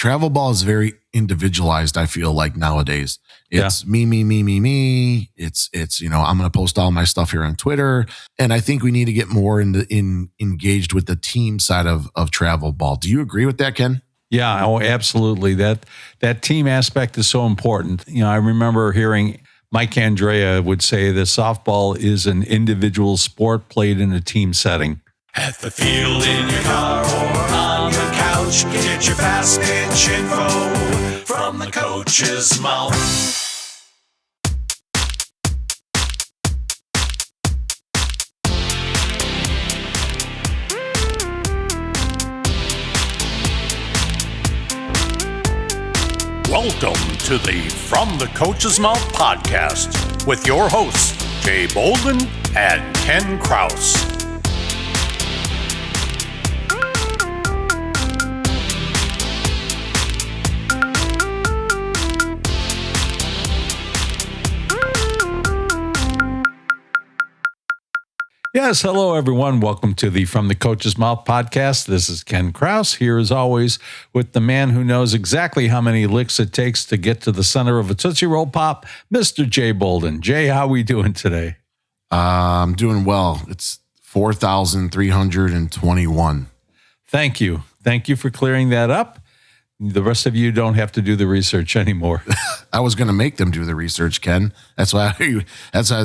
travel ball is very individualized. I feel like nowadays it's me. It's, I'm going to post all my stuff here on Twitter. And I think we need to get more engaged with the team side of travel ball. Do you agree with that, Ken? Yeah, oh, absolutely. That team aspect is so important. I remember hearing Mike Andrea would say that softball is an individual sport played in a team setting. At the field, in your car, or on your couch, get your fast pitch info from the coach's mouth. Welcome to the From the Coach's Mouth podcast with your hosts, Jay Bolden and Ken Kraus. Yes, hello everyone. Welcome to the From the Coach's Mouth podcast. This is Ken Kraus, here as always with the man who knows exactly how many licks it takes to get to the center of a Tootsie Roll Pop, Mr. Jay Bolden. Jay, how are we doing today? I'm doing well. It's 4,321. Thank you. Thank you for clearing that up. The rest of you don't have to do the research anymore. I was going to make them do the research, Ken. That's why I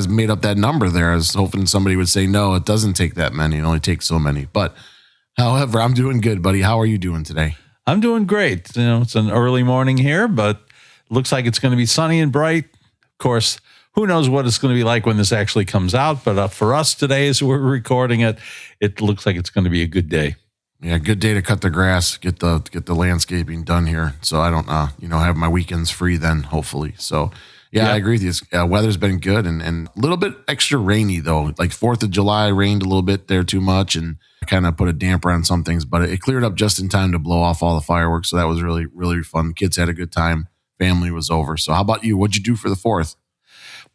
made up that number there. I was hoping somebody would say, no, it doesn't take that many. It only takes so many. But however, I'm doing good, buddy. How are you doing today? I'm doing great. It's an early morning here, but it looks like it's going to be sunny and bright. Of course, who knows what it's going to be like when this actually comes out. But for us today, as we're recording it, it looks like it's going to be a good day. Yeah, good day to cut the grass, get the landscaping done here. So I don't, have my weekends free then, hopefully. So, yeah. I agree with you. Weather's been good and a little bit extra rainy, though. Like 4th of July rained a little bit there too much and kind of put a damper on some things. But it cleared up just in time to blow off all the fireworks. So that was really, really fun. Kids had a good time. Family was over. So how about you? What'd you do for the 4th?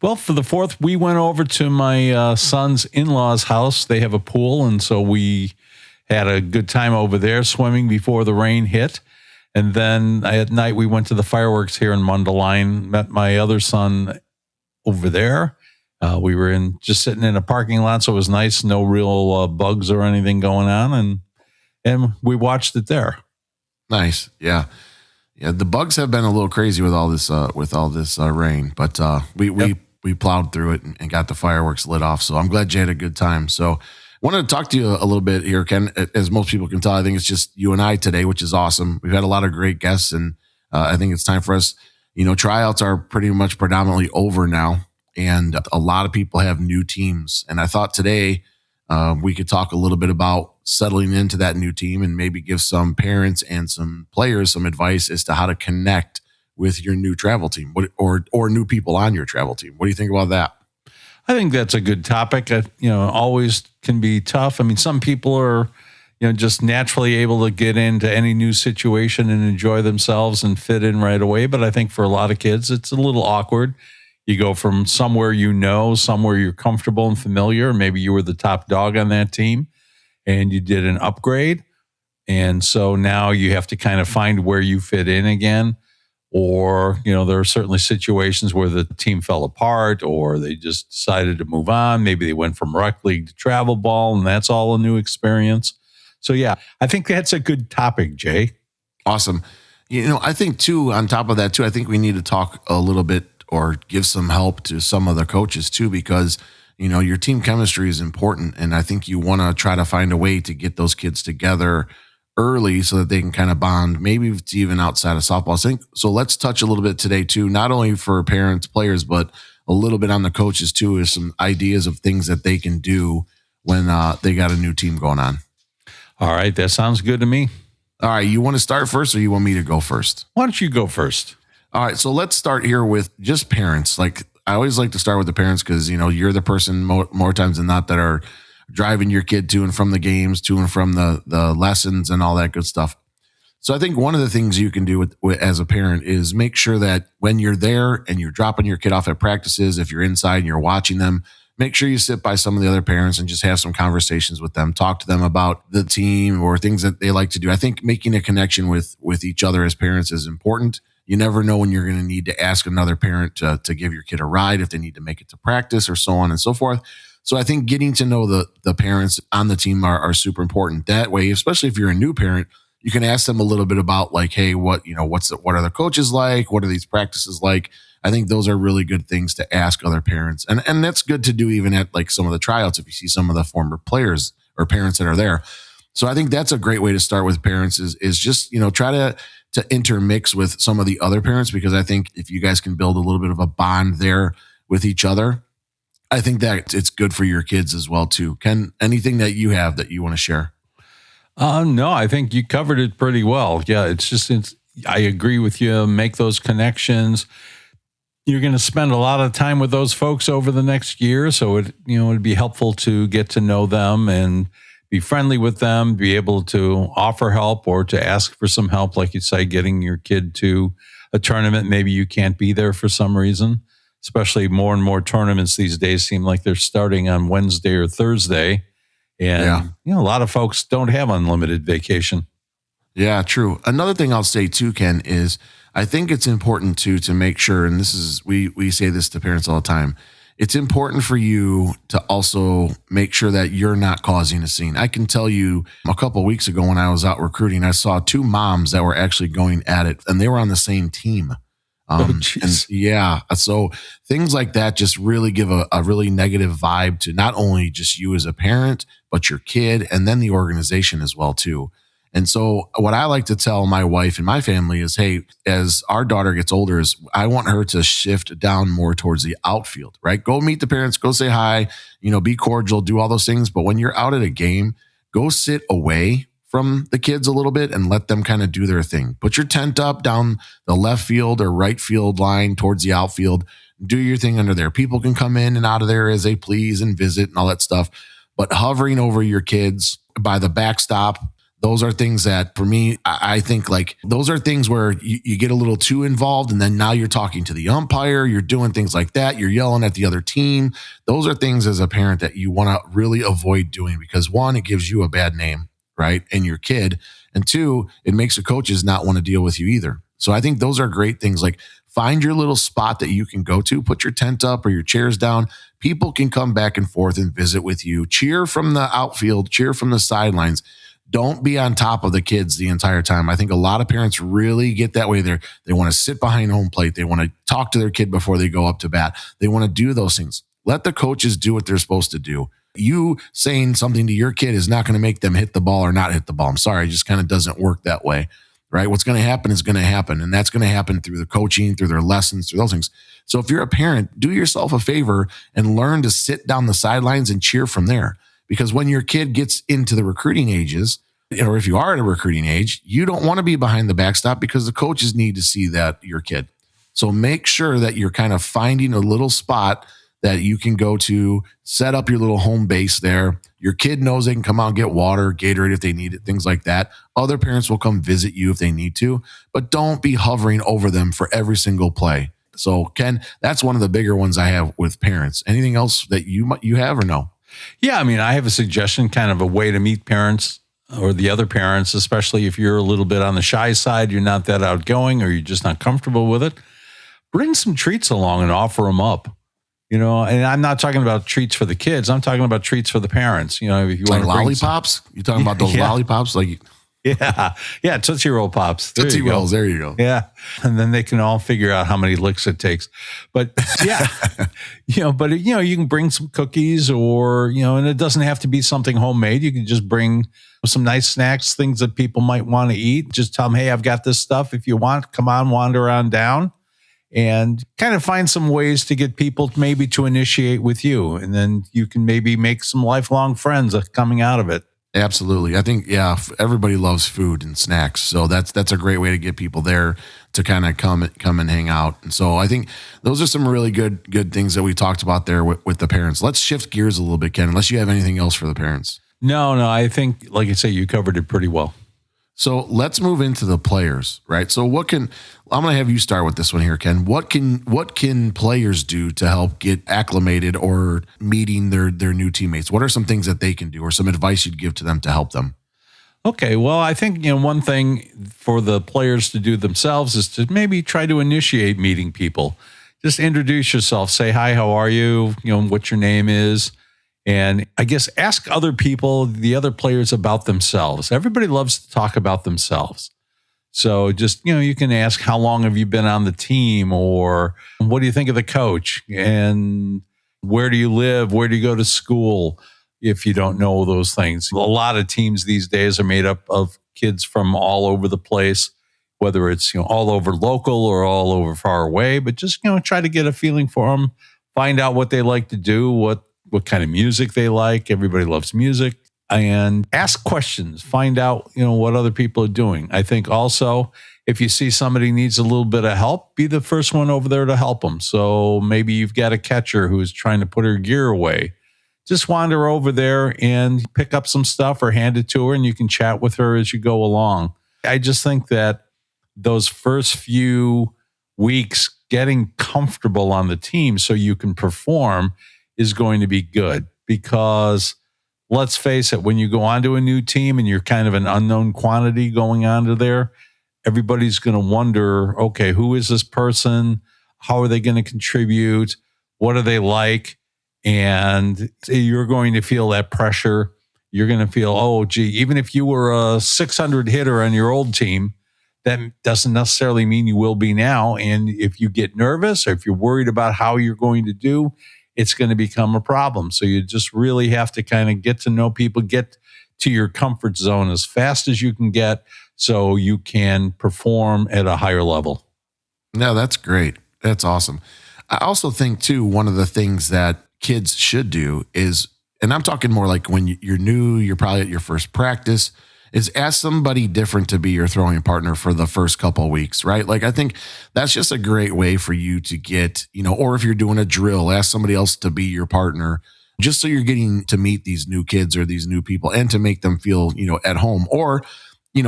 Well, for the 4th, we went over to my son's in-laws' house. They have a pool, and so we had a good time over there swimming before the rain hit. And then at night, we went to the fireworks here in Mundelein, met my other son over there. We were just sitting in a parking lot, so it was nice. No real bugs or anything going on. And we watched it there. Nice. Yeah. Yeah. The bugs have been a little crazy with all this rain, but we plowed through it and got the fireworks lit off. So I'm glad you had a good time. So wanted to talk to you a little bit here, Ken. As most people can tell, I think it's just you and I today, which is awesome. We've had a lot of great guests, and I think it's time for us. Tryouts are pretty much predominantly over now, and a lot of people have new teams. And I thought today we could talk a little bit about settling into that new team and maybe give some parents and some players some advice as to how to connect with your new travel team or new people on your travel team. What do you think about that? I think that's a good topic. Always can be tough. I mean, some people are, just naturally able to get into any new situation and enjoy themselves and fit in right away. But I think for a lot of kids, it's a little awkward. You go from somewhere somewhere you're comfortable and familiar. Maybe you were the top dog on that team and you did an upgrade. And so now you have to kind of find where you fit in again. Or, there are certainly situations where the team fell apart or they just decided to move on. Maybe they went from rec league to travel ball, and that's all a new experience. So, yeah, I think that's a good topic, Jay. Awesome. I think, too, on top of that, too, I think we need to talk a little bit or give some help to some of the coaches, too, because, your team chemistry is important. And I think you want to try to find a way to get those kids together early so that they can kind of bond, maybe it's even outside of softball. So let's touch a little bit today too, not only for parents, players, but a little bit on the coaches too, is some ideas of things that they can do when they got a new team going on. All right. That sounds good to me. All right. You want to start first or you want me to go first? Why don't you go first? All right. So let's start here with just parents. Like I always like to start with the parents because, you're the person more times than not that are driving your kid to and from the games, to and from the lessons and all that good stuff. So I think one of the things you can do with as a parent is make sure that when you're there and you're dropping your kid off at practices, if you're inside and you're watching them, make sure you sit by some of the other parents and just have some conversations with them. Talk to them about the team or things that they like to do. I think making a connection with each other as parents is important. You never know when you're going to need to ask another parent to give your kid a ride if they need to make it to practice or so on and so forth. So I think getting to know the parents on the team are super important. That way, especially if you're a new parent, you can ask them a little bit about like, hey, what are the coaches like? What are these practices like? I think those are really good things to ask other parents. And that's good to do even at like some of the tryouts if you see some of the former players or parents that are there. So I think that's a great way to start with parents is just, try to intermix with some of the other parents, because I think if you guys can build a little bit of a bond there with each other, I think that it's good for your kids as well too. Ken, anything that you have that you want to share? No, I think you covered it pretty well. Yeah, I agree with you. Make those connections. You're going to spend a lot of time with those folks over the next year. So it'd be helpful to get to know them and be friendly with them, be able to offer help or to ask for some help. Like you say, getting your kid to a tournament, maybe you can't be there for some reason. Especially more and more tournaments these days seem like they're starting on Wednesday or Thursday. And, a lot of folks don't have unlimited vacation. Yeah, true. Another thing I'll say too, Ken, is I think it's important to make sure, and this is, we say this to parents all the time, it's important for you to also make sure that you're not causing a scene. I can tell you a couple of weeks ago when I was out recruiting, I saw two moms that were actually going at it, and they were on the same team. So things like that just really give a really negative vibe to not only just you as a parent, but your kid and then the organization as well too. And so what I like to tell my wife and my family is, hey, as our daughter gets older, is I want her to shift down more towards the outfield, right? Go meet the parents, go say hi, be cordial, do all those things. But when you're out at a game, go sit away from the kids a little bit and let them kind of do their thing. Put your tent up down the left field or right field line towards the outfield. Do your thing under there. People can come in and out of there as they please and visit and all that stuff. But hovering over your kids by the backstop, those are things that for me, I think like those are things where you get a little too involved and then now you're talking to the umpire, you're doing things like that, you're yelling at the other team. Those are things as a parent that you want to really avoid doing because one, it gives you a bad name, right? And your kid. And two, it makes the coaches not want to deal with you either. So I think those are great things. Like find your little spot that you can go to, put your tent up or your chairs down. People can come back and forth and visit with you. Cheer from the outfield, cheer from the sidelines. Don't be on top of the kids the entire time. I think a lot of parents really get that way. They want to sit behind home plate. They want to talk to their kid before they go up to bat. They want to do those things. Let the coaches do what they're supposed to do. You saying something to your kid is not going to make them hit the ball or not hit the ball. I'm sorry. It just kind of doesn't work that way, right? What's going to happen is going to happen. And that's going to happen through the coaching, through their lessons, through those things. So if you're a parent, do yourself a favor and learn to sit down the sidelines and cheer from there. Because when your kid gets into the recruiting ages, or if you are at a recruiting age, you don't want to be behind the backstop because the coaches need to see that your kid. So make sure that you're kind of finding a little spot that you can go to, set up your little home base there. Your kid knows they can come out and get water, Gatorade if they need it, things like that. Other parents will come visit you if they need to, but don't be hovering over them for every single play. So Ken, that's one of the bigger ones I have with parents. Anything else that you have or no? Yeah, I mean, I have a suggestion, kind of a way to meet parents or the other parents, especially if you're a little bit on the shy side, you're not that outgoing or you're just not comfortable with it. Bring some treats along and offer them up. And I'm not talking about treats for the kids. I'm talking about treats for the parents. If you like want to lollipops, you talking about those lollipops? Yeah, Tootsie Roll Pops. Tootsie Rolls, there you go. Yeah, and then they can all figure out how many licks it takes. But yeah, you can bring some cookies or, and it doesn't have to be something homemade. You can just bring some nice snacks, things that people might want to eat. Just tell them, hey, I've got this stuff. If you want, come on, wander on down. And kind of find some ways to get people maybe to initiate with you. And then you can maybe make some lifelong friends coming out of it. Absolutely. I think, everybody loves food and snacks. So that's a great way to get people there to kind of come and hang out. And so I think those are some really good things that we talked about there with the parents. Let's shift gears a little bit, Ken, unless you have anything else for the parents. No, I think, like I say, you covered it pretty well. So let's move into the players, right? So I'm going to have you start with this one here, Ken. What can players do to help get acclimated or meeting their new teammates? What are some things that they can do or some advice you'd give to them to help them? Okay, well, I think one thing for the players to do themselves is to maybe try to initiate meeting people. Just introduce yourself, say hi, how are you? What your name is, and I guess ask other people, the other players, about themselves. Everybody loves to talk about themselves, so just you can ask, how long have you been on the team, or what do you think of the coach, and where do you live, where do you go to school? If you don't know those things. A lot of teams these days are made up of kids from all over the place, whether it's all over local or all over far away, but just try to get a feeling for them, find out what they like to do, what kind of music they like. Everybody loves music, and ask questions, find out what other people are doing. I think also, if you see somebody needs a little bit of help, be the first one over there to help them. So maybe you've got a catcher who's trying to put her gear away. Just wander over there and pick up some stuff or hand it to her, and you can chat with her as you go along. I just think that those first few weeks, getting comfortable on the team so you can perform is going to be good, because let's face it, when you go onto a new team and you're kind of an unknown quantity going onto there, everybody's going to wonder, okay, who is this person? How are they going to contribute? What are they like? And you're going to feel that pressure. You're going to feel, oh, gee, even if you were a 600 hitter on your old team, that doesn't necessarily mean you will be now. And if you get nervous or if you're worried about how you're going to do, it's going to become a problem. So you just really have to kind of get to know people, get to your comfort zone as fast as you can get so you can perform at a higher level. No, that's great. That's awesome. I also think, too, one of the things that kids should do is, and I'm talking more like when you're new, you're probably at your first practice, is ask somebody different to be your throwing partner for the first couple of weeks, right? Like, I think that's just a great way for you to get, or if you're doing a drill, ask somebody else to be your partner, just so you're getting to meet these new kids or these new people and to make them feel, at home. Or,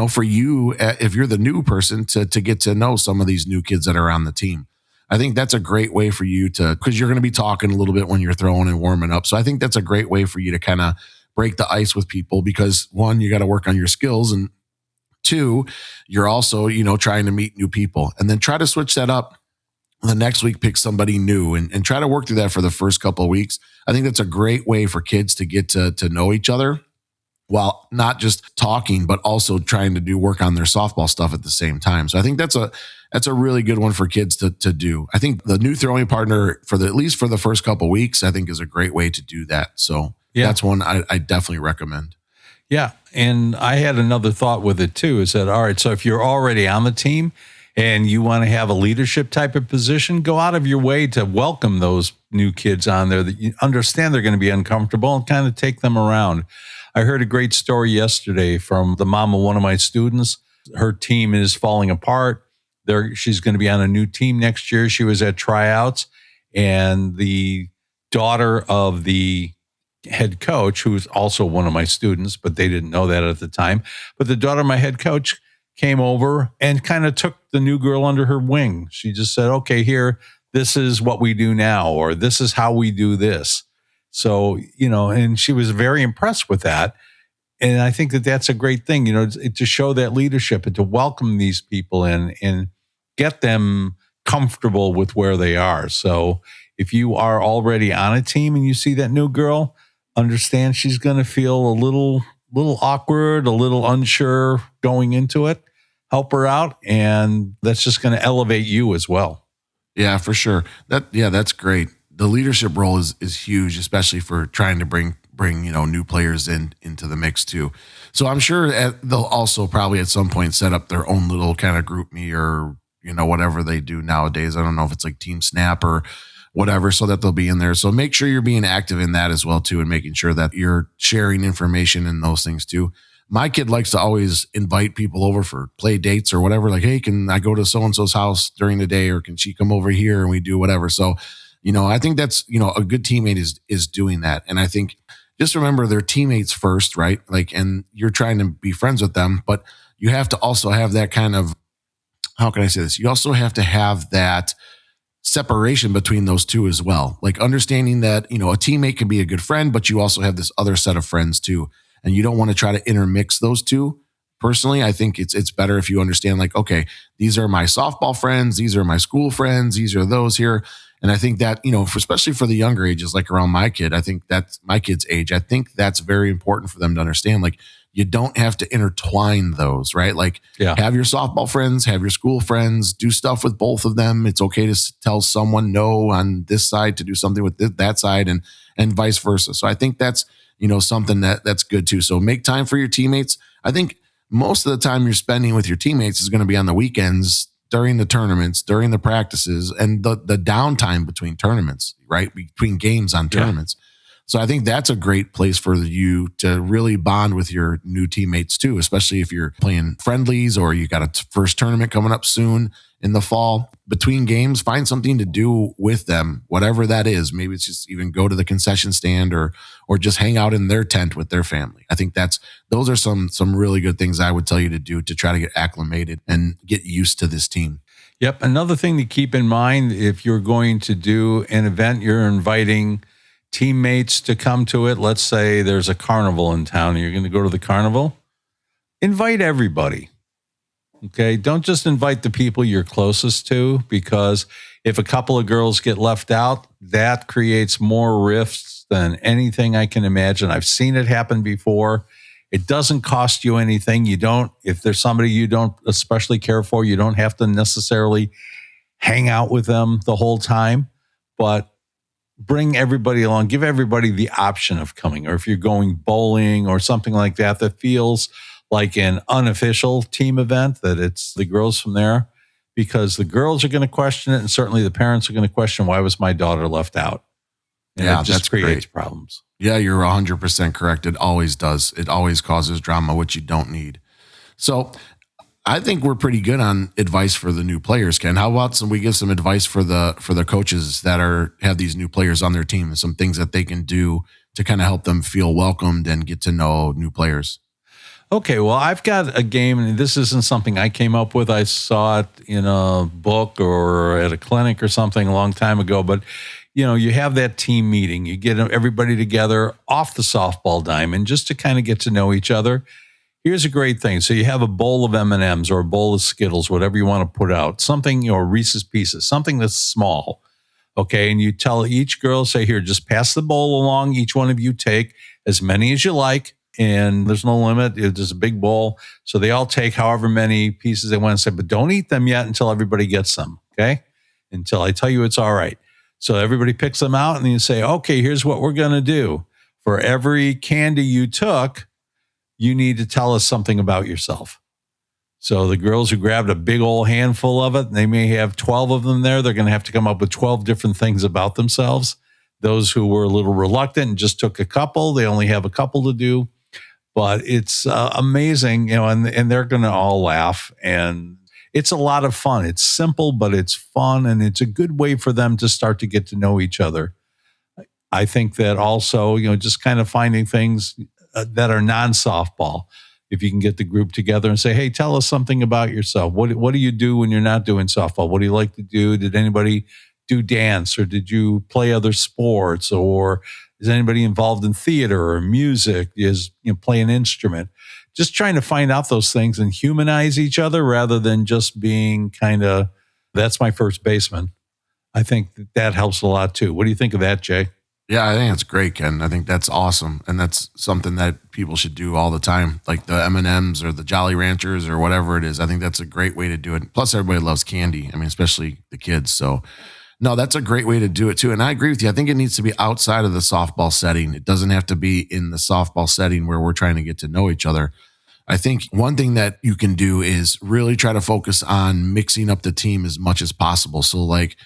for you, if you're the new person, to get to know some of these new kids that are on the team. I think that's a great way for you to, because you're going to be talking a little bit when you're throwing and warming up. So I think that's a great way for you to kind of break the ice with people, because one, you got to work on your skills, and two, you're also, trying to meet new people, and then try to switch that up. The next week, pick somebody new and try to work through that for the first couple of weeks. I think that's a great way for kids to get to know each other, while not just talking, but also trying to do work on their softball stuff at the same time. So I think that's a really good one for kids to do. I think the new throwing partner at least for the first couple of weeks, I think is a great way to do that. So that's one I definitely recommend. Yeah. And I had another thought with it too, is that, all right, so if you're already on the team and you want to have a leadership type of position, go out of your way to welcome those new kids on there that you understand they're going to be uncomfortable, and kind of take them around. I heard a great story yesterday from the mom of one of my students. Her team is falling apart. She's going to be on a new team next year. She was at tryouts, and the daughter of the head coach, who was also one of my students, but they didn't know that at the time. But the daughter of my head coach came over and kind of took the new girl under her wing. She just said, okay, here, this is what we do now, or this is how we do this. So, and she was very impressed with that. And I think that that's a great thing, to show that leadership and to welcome these people in and get them comfortable with where they are. So if you are already on a team and you see that new girl, understand she's going to feel a little awkward, a little unsure going into it. Help her out, and that's just going to elevate you as well. Yeah, for sure. That's great. The leadership role is huge, especially for trying to bring new players into the mix too. So I'm sure they'll also probably at some point set up their own little kind of group me, or whatever they do nowadays. I don't know if it's like Team Snap or whatever, so that they'll be in there. So make sure you're being active in that as well too, and making sure that you're sharing information and those things too. My kid likes to always invite people over for play dates or whatever. Like, hey, can I go to so-and-so's house during the day, or can she come over here and we do whatever? So, I think that's, a good teammate is doing that. And I think just remember they're teammates first, right? Like, and you're trying to be friends with them, but you have to also have that kind of, how can I say this? You also have to have that separation between those two as well. Like understanding that, you know, a teammate can be a good friend, but you also have this other set of friends too. And you don't want to try to intermix those two. Personally, I think it's better if you understand, like, okay, these are my softball friends, these are my school friends, these are those here. And I think that, you know, especially for the younger ages, like around my kid, I think that's my kid's age. I think that's very important for them to understand. Like, you don't have to intertwine those, right? Like, have your softball friends, have your school friends, do stuff with both of them. It's okay to tell someone no on this side to do something with that side, and vice versa. So I think that's, you know, something that's good too. So make time for your teammates. I think most of the time you're spending with your teammates is going to be on the weekends, during the tournaments, during the practices, and the downtime between tournaments, right? Between games on tournaments. So I think that's a great place for you to really bond with your new teammates too, especially if you're playing friendlies or you got a first tournament coming up soon in the fall. Between games, find something to do with them, whatever that is. Maybe it's just even go to the concession stand or just hang out in their tent with their family. I think those are some really good things I would tell you to do to try to get acclimated and get used to this team. Yep. Another thing to keep in mind, if you're going to do an event, you're inviting teammates to come to it. Let's say there's a carnival in town and you're going to go to the carnival. Invite everybody. Okay. Don't just invite the people you're closest to, because if a couple of girls get left out, that creates more rifts than anything I can imagine. I've seen it happen before. It doesn't cost you anything. If there's somebody you don't especially care for, you don't have to necessarily hang out with them the whole time, but bring everybody along, give everybody the option of coming. Or if you're going bowling or something like that, that feels like an unofficial team event, that it's the girls from there, because the girls are going to question it. And certainly the parents are going to question, why was my daughter left out? And it just creates problems. Yeah, you're 100% correct. It always does. It always causes drama, which you don't need. So I think we're pretty good on advice for the new players, Ken. How about we give some advice for the coaches that have these new players on their team, and some things that they can do to kind of help them feel welcomed and get to know new players? Okay, well, I've got a game, and this isn't something I came up with. I saw it in a book or at a clinic or something a long time ago. But, you know, you have that team meeting. You get everybody together off the softball diamond just to kind of get to know each other. Here's a great thing. So you have a bowl of M&Ms or a bowl of Skittles, whatever you want to put out, something, you know, Reese's Pieces, something that's small. Okay, and you tell each girl, say, here, just pass the bowl along. Each one of you take as many as you like. And there's no limit. There's a big bowl. So they all take however many pieces they want to say, but don't eat them yet until everybody gets them. Okay. Until I tell you it's all right. So everybody picks them out, and then you say, okay, here's what we're going to do. For every candy you took, you need to tell us something about yourself. So the girls who grabbed a big old handful of it, they may have 12 of them there. They're going to have to come up with 12 different things about themselves. Those who were a little reluctant and just took a couple, they only have a couple to do. But it's amazing, you know, and they're going to all laugh. And it's a lot of fun. It's simple, but it's fun. And it's a good way for them to start to get to know each other. I think that also, you know, just kind of finding things that are non-softball. If you can get the group together and say, hey, tell us something about yourself. What do you do when you're not doing softball? What do you like to do? Did anybody do dance, or did you play other sports, or is anybody involved in theater or music? Is, you know, play an instrument? Just trying to find out those things and humanize each other rather than just being kind of, that's my first baseman. I think that helps a lot too. What do you think of that, Jay? Yeah, I think it's great, Ken. I think that's awesome. And that's something that people should do all the time, like the M&Ms or the Jolly Ranchers or whatever it is. I think that's a great way to do it. Plus, everybody loves candy. I mean, especially the kids. So, no, that's a great way to do it too. And I agree with you. I think it needs to be outside of the softball setting. It doesn't have to be in the softball setting where we're trying to get to know each other. I think one thing that you can do is really try to focus on mixing up the team as much as possible. So like,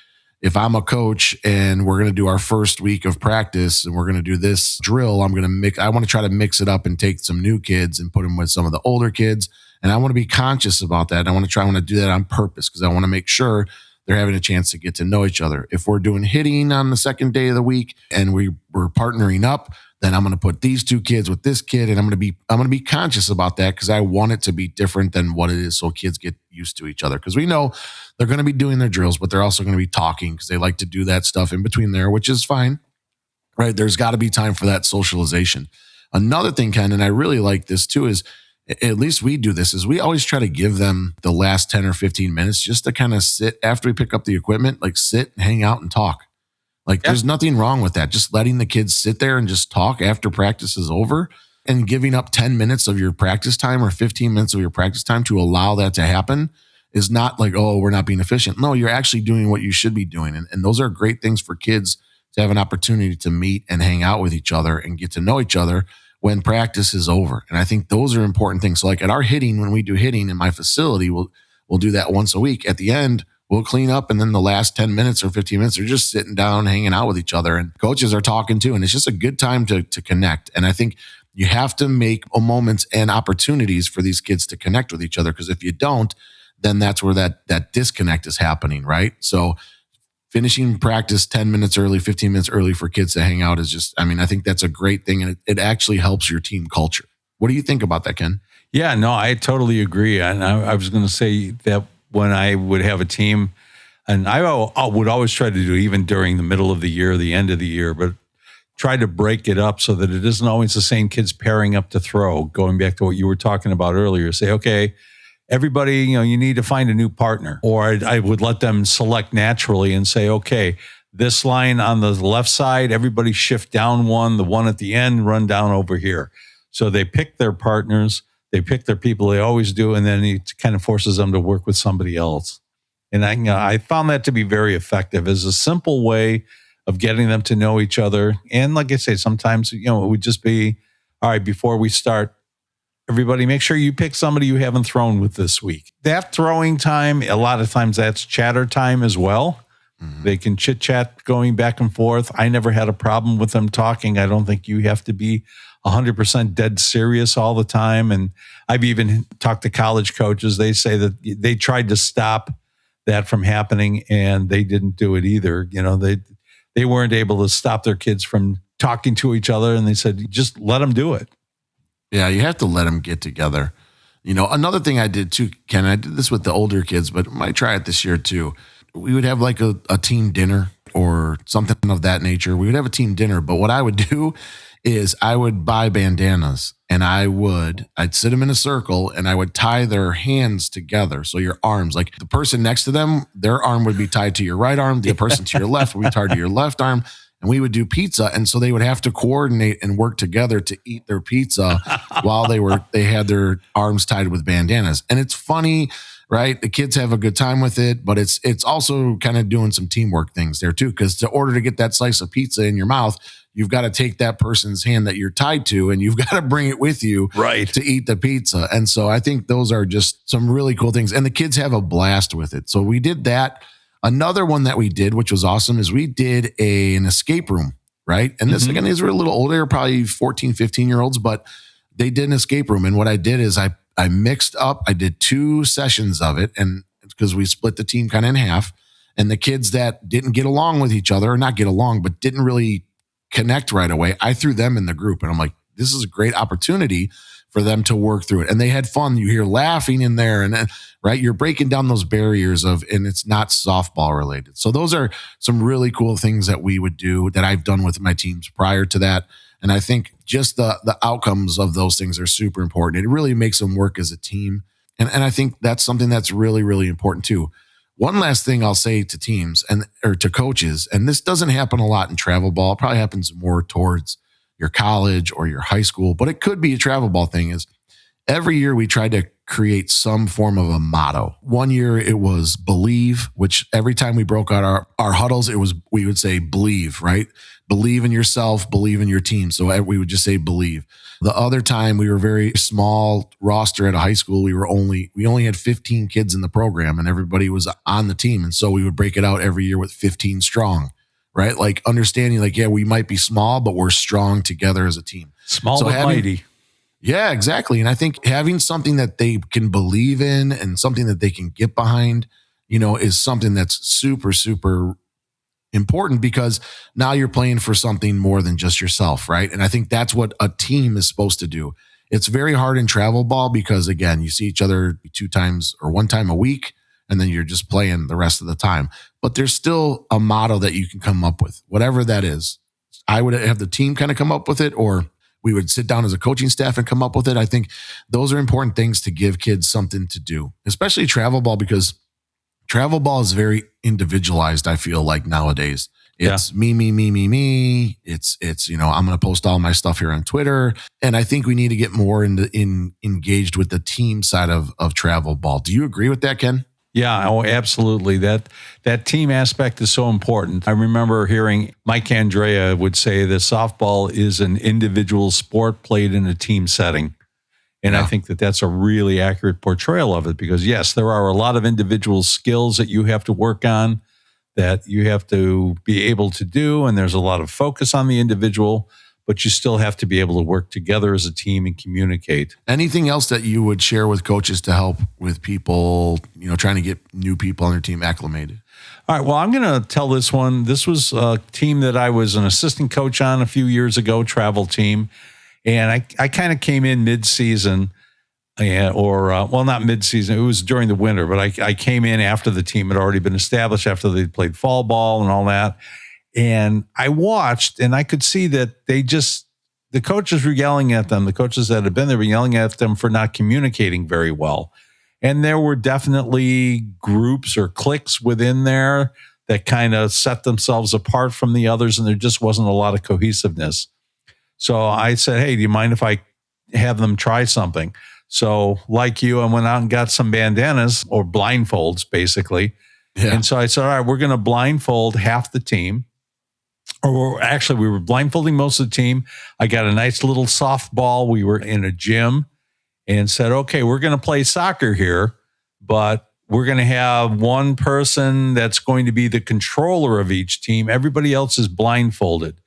if I'm a coach and we're going to do our first week of practice and we're going to do this drill, I want to try to mix it up and take some new kids and put them with some of the older kids. And I want to be conscious about that. I want to do that on purpose, because I want to make sure they're having a chance to get to know each other. If we're doing hitting on the second day of the week and we're partnering up, then I'm going to put these two kids with this kid, and I'm going to be conscious about that because I want it to be different than what it is, so kids get used to each other. Because we know they're going to be doing their drills, but they're also going to be talking because they like to do that stuff in between there, which is fine, right? There's got to be time for that socialization. Another thing, Ken, and I really like this too, is at least we do this, is we always try to give them the last 10 or 15 minutes just to kind of sit after we pick up the equipment, like sit and hang out and talk. Like there's nothing wrong with that. Just letting the kids sit there and just talk after practice is over, and giving up 10 minutes of your practice time or 15 minutes of your practice time to allow that to happen is not like, oh, we're not being efficient. No, you're actually doing what you should be doing. And those are great things for kids to have an opportunity to meet and hang out with each other and get to know each other when practice is over. And I think those are important things. So like at our hitting, when we do hitting in my facility, we'll do that once a week. At the end, we'll clean up, and then the last 10 minutes or 15 minutes are just sitting down, hanging out with each other, and coaches are talking too. And it's just a good time to connect. And I think you have to make moments and opportunities for these kids to connect with each other, because if you don't, then that's where that disconnect is happening, right? So finishing practice 10 minutes early, 15 minutes early for kids to hang out is just, I mean, I think that's a great thing, and it actually helps your team culture. What do you think about that, Ken? Yeah, no, I totally agree. And I was going to say that when I would have a team, and I would always try to do even during the middle of the year, the end of the year, but try to break it up so that it isn't always the same kids pairing up to throw. Going back to what you were talking about earlier, say, okay, everybody, you need to find a new partner. Or I would let them select naturally and say, okay, this line on the left side, everybody shift down one, the one at the end, run down over here. So they pick their partners, they pick their people, they always do, and then it kind of forces them to work with somebody else. And I found that to be very effective as a simple way of getting them to know each other. And like I say, sometimes, it would just be, all right, before we start, everybody make sure you pick somebody you haven't thrown with this week. That throwing time, a lot of times that's chatter time as well. Mm-hmm. They can chit chat going back and forth. I never had a problem with them talking. I don't think you have to be 100% dead serious all the time. And I've even talked to college coaches. They say that they tried to stop that from happening, and they didn't do it either. They weren't able to stop their kids from talking to each other, and they said, just let them do it. Yeah, you have to let them get together. Another thing I did too, Ken, I did this with the older kids, but I might try it this year too. We would have like a team dinner or something of that nature. We would have a team dinner, but what I would do is I would buy bandanas, and I'd sit them in a circle, and I would tie their hands together. So your arms, like the person next to them, their arm would be tied to your right arm. The person to your left would be tied to your left arm. And we would do pizza. And so they would have to coordinate and work together to eat their pizza while they had their arms tied with bandanas. And it's funny, right? The kids have a good time with it, but it's also kind of doing some teamwork things there too. Because in order to get that slice of pizza in your mouth, you've got to take that person's hand that you're tied to, and you've got to bring it with you to eat the pizza. And so I think those are just some really cool things. And the kids have a blast with it. So we did that. Another one that we did, which was awesome, is we did an escape room, right? And this, again, these were a little older, probably 14, 15-year-olds, but they did an escape room. And what I did is I mixed up, I did 2 sessions of it, and because we split the team kind of in half, and the kids that didn't get along with each other, or not get along, but didn't really connect right away, I threw them in the group. And I'm like, this is a great opportunity for them to work through it. And they had fun. You hear laughing in there, and right, you're breaking down those barriers and it's not softball related. So those are some really cool things that we would do, that I've done with my teams prior to that. And I think just the outcomes of those things are super important. It really makes them work as a team. And I think that's something that's really, really important too. One last thing I'll say to teams or to coaches, and this doesn't happen a lot in travel ball. It probably happens more towards your college or your high school, but it could be a travel ball thing, is every year we try to create some form of a motto. One year it was believe, which every time we broke out our huddles, we would say believe, right? Believe in yourself, believe in your team. So we would just say believe. The other time we were very small roster at a high school. We only had 15 kids in the program, and everybody was on the team. And so we would break it out every year with 15 strong, right? Like understanding like, yeah, we might be small, but we're strong together as a team. Small but mighty. Yeah, exactly. And I think having something that they can believe in and something that they can get behind, is something that's super, super important, because now you're playing for something more than just yourself, right? And I think that's what a team is supposed to do. It's very hard in travel ball because, again, you see each other 2 times or 1 time a week, and then you're just playing the rest of the time. But there's still a motto that you can come up with, whatever that is. I would have the team kind of come up with it, or we would sit down as a coaching staff and come up with it. I think those are important things to give kids something to do, especially travel ball, because travel ball is very individualized. I feel like nowadays it's me. It's, I'm going to post all my stuff here on Twitter. And I think we need to get more engaged with the team side of travel ball. Do you agree with that, Ken? Yeah, oh, absolutely. That team aspect is so important. I remember hearing Mike Andrea would say that softball is an individual sport played in a team setting. And I think that that's a really accurate portrayal of it, because yes, there are a lot of individual skills that you have to work on, that you have to be able to do. And there's a lot of focus on the individual, but you still have to be able to work together as a team and communicate. Anything else that you would share with coaches to help with people, trying to get new people on their team acclimated? All right. Well, I'm going to tell this one. This was a team that I was an assistant coach on a few years ago, travel team. And I kind of came in mid-season, not mid-season. It was during the winter, but I came in after the team had already been established, after they'd played fall ball and all that. And I watched, and I could see that the coaches were yelling at them. The coaches that had been there were yelling at them for not communicating very well. And there were definitely groups or cliques within there that kind of set themselves apart from the others, and there just wasn't a lot of cohesiveness. So I said, hey, do you mind if I have them try something? So like you, I went out and got some bandanas, or blindfolds, basically. Yeah. And so I said, all right, we're going to blindfold half the team. Or actually, we were blindfolding most of the team. I got a nice little softball. We were in a gym, and said, okay, we're going to play soccer here, but we're going to have one person that's going to be the controller of each team. Everybody else is blindfolded.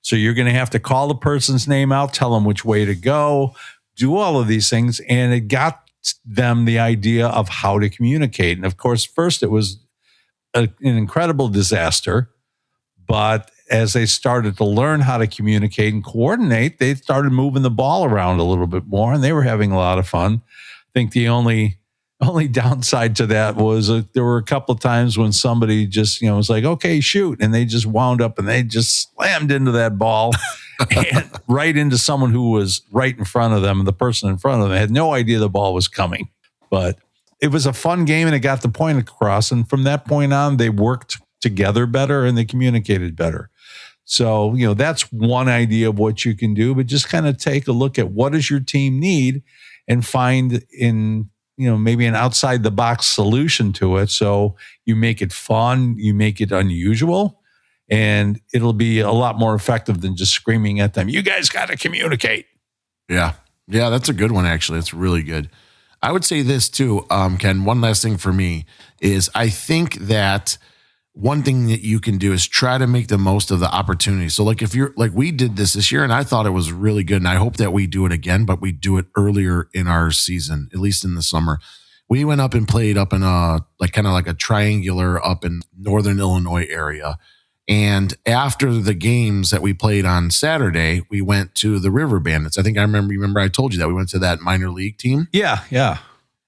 So you're going to have to call the person's name out, tell them which way to go, do all of these things. And it got them the idea of how to communicate. And of course, first it was an incredible disaster. But as they started to learn how to communicate and coordinate, they started moving the ball around a little bit more, and they were having a lot of fun. I think the only downside to that was there were a couple of times when somebody just, was like, okay, shoot. And they just wound up and they just slammed into that ball and right into someone who was right in front of them. And the person in front of them had no idea the ball was coming. But it was a fun game, and it got the point across. And from that point on, they worked together better and they communicated better. So, that's one idea of what you can do, but just kind of take a look at what does your team need and find maybe an outside the box solution to it. So you make it fun, you make it unusual, and it'll be a lot more effective than just screaming at them. You guys got to communicate. Yeah. Yeah. That's a good one. Actually, it's really good. I would say this too, Ken, one last thing for me is I think that one thing that you can do is try to make the most of the opportunity. So like if you're like, we did this year and I thought it was really good, and I hope that we do it again, but we do it earlier in our season, at least in the summer. We went up and played up in kind of like a triangular up in Northern Illinois area. And after the games that we played on Saturday, we went to the River Bandits. I think remember I told you that we went to that minor league team. Yeah. Yeah.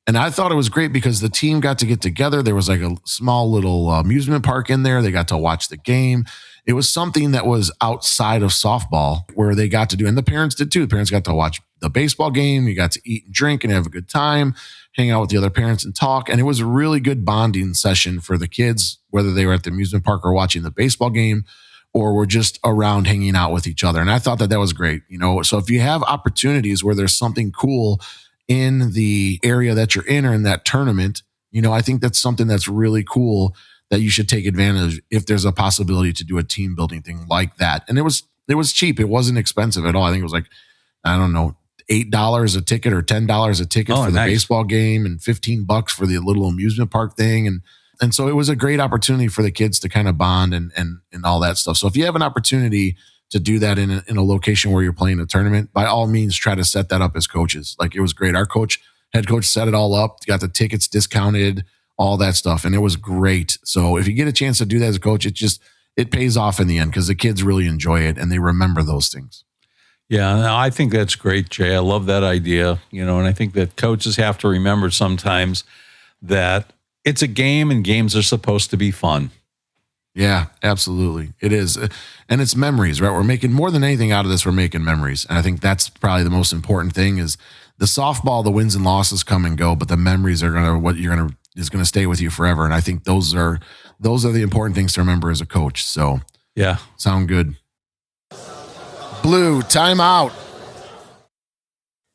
And I thought it was great because the team got to get together. There was like a small little amusement park in there. They got to watch the game. It was something that was outside of softball where they got to do, and the parents did too. The parents got to watch the baseball game. You got to eat and drink and have a good time, hang out with the other parents and talk. And it was a really good bonding session for the kids, whether they were at the amusement park or watching the baseball game or were just around hanging out with each other. And I thought that was great. So if you have opportunities where there's something cool in the area that you're in or in that tournament, I think that's something that's really cool that you should take advantage of if there's a possibility to do a team building thing like that. And it was cheap. It wasn't expensive at all. I think it was like, I don't know, $8 a ticket or $10 a ticket for the baseball game and $15 for the little amusement park thing. And so it was a great opportunity for the kids to kind of bond and all that stuff. So if you have an opportunity to do that in a location where you're playing a tournament, by all means, try to set that up as coaches. Like it was great. Our head coach set it all up, got the tickets discounted, all that stuff. And it was great. So if you get a chance to do that as a coach, it pays off in the end because the kids really enjoy it and they remember those things. Yeah, no, I think that's great, Jay. I love that idea, and I think that coaches have to remember sometimes that it's a game and games are supposed to be fun. Yeah, absolutely. It is. And it's memories, right? We're making more than anything out of this. We're making memories. And I think that's probably the most important thing is the softball, the wins and losses come and go, but the memories are is going to stay with you forever. And I think those are the important things to remember as a coach. So yeah, sound good. Blue, timeout.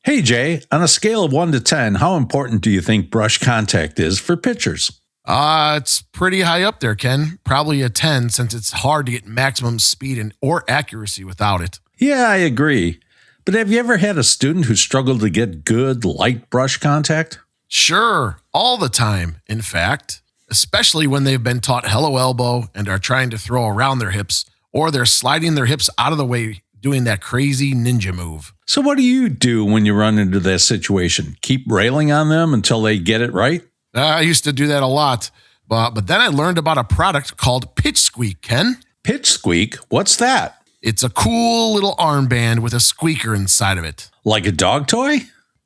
Hey, Jay, on a scale of 1 to 10, how important do you think brush contact is for pitchers? It's pretty high up there, Ken. Probably a 10 since it's hard to get maximum speed or accuracy without it. Yeah, I agree. But have you ever had a student who struggled to get good light brush contact? Sure, all the time, in fact, especially when they've been taught hello elbow and are trying to throw around their hips, or they're sliding their hips out of the way doing that crazy ninja move. So what do you do when you run into that situation? Keep railing on them until they get it right? I used to do that a lot, but then I learned about a product called Pitch Squeak, Ken. Pitch Squeak? What's that? It's a cool little armband with a squeaker inside of it. Like a dog toy?